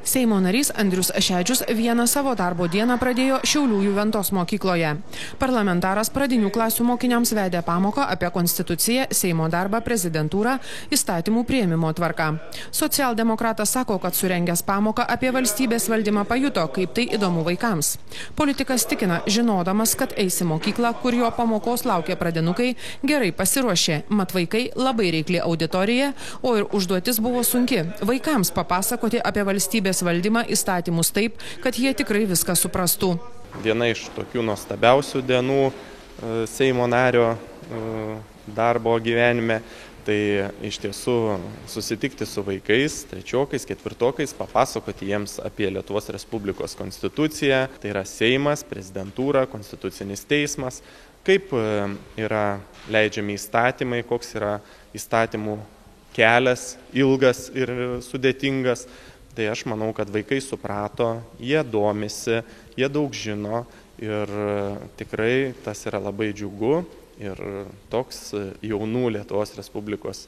Seimo narys Andrius Šedžius vieną savo darbo dieną pradėjo Šiaulių Juventos mokykloje. Parlamentaras pradinių klasių mokiniams vedė pamoką apie konstituciją, Seimo darbą, prezidentūrą, įstatymų priėmimo tvarką. Socialdemokratas sako, kad surengęs pamoką apie valstybės valdymą pajuto, kaip tai įdomu vaikams. Politikas tikina, žinodamas, kad eis į mokyklą, kur jo pamokos laukia pradinukai, gerai pasiruošė, mat vaikai labai reikli auditorija, o ir užduotis buvo sunki – vaikams papasakoti apie valstybės valdymą, įstatymus taip, kad jie tikrai viską suprastų. Viena iš tokių nuostabiausių dienų Seimo nario darbo gyvenime, tai iš tiesų susitikti su vaikais, trečiokais, ketvirtokais, papasakoti jiems apie Lietuvos Respublikos konstituciją, tai yra Seimas, prezidentūra, konstitucinis teismas, kaip yra leidžiami įstatymai, koks yra įstatymų kelias, ilgas ir sudėtingas. Tai aš manau, kad vaikai suprato, jie domisi, jie daug žino ir tikrai tas yra labai džiugu ir toks jaunų Lietuvos Respublikos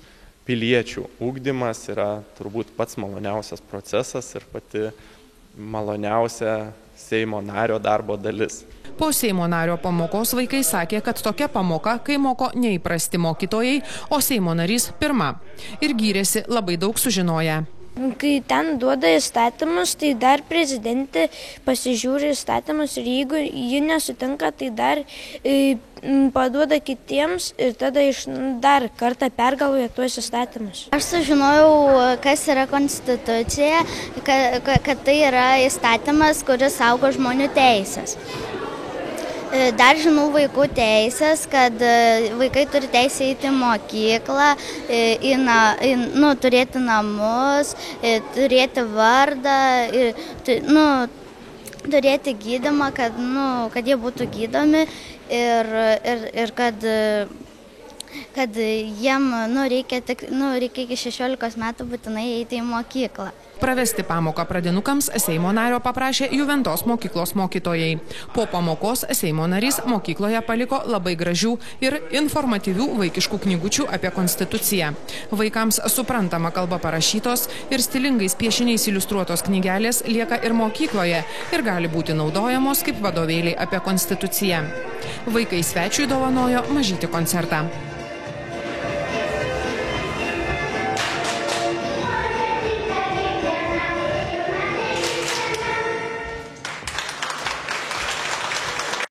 piliečių ugdymas yra turbūt pats maloniausias procesas ir pati maloniausia Seimo nario darbo dalis. Po Seimo nario pamokos vaikai sakė, kad tokia pamoka, kai moko neįprasti mokytojai, o Seimo narys pirma. Ir gyrėsi labai daug sužinoję. Kai ten duoda įstatymus, tai dar prezidentė pasižiūri įstatymus ir jeigu ji nesutinka, tai dar paduoda kitiems ir tada dar kartą pergalvoja tuos įstatymus. Aš sužinojau, kas yra konstitucija, kad tai yra įstatymas, kuris saugo žmonių teisės. Dar žinau vaikų teisės, kad vaikai turi teisę eiti į mokyklą, turėti namus, turėti vardą, turėti gydymą, kad jie būtų gydomi ir kad jiem reikia iki 16 metų būtinai eiti į mokyklą. Pravesti pamoką pradinukams Seimo nario paprašė Juventos mokyklos mokytojai. Po pamokos Seimo narys mokykloje paliko labai gražių ir informatyvių vaikiškų knygučių apie konstituciją. Vaikams suprantama kalba parašytos ir stilingais piešiniais iliustruotos knygelės lieka ir mokykloje ir gali būti naudojamos kaip vadovėliai apie konstituciją. Vaikai svečiui dovanojo mažytį koncertą.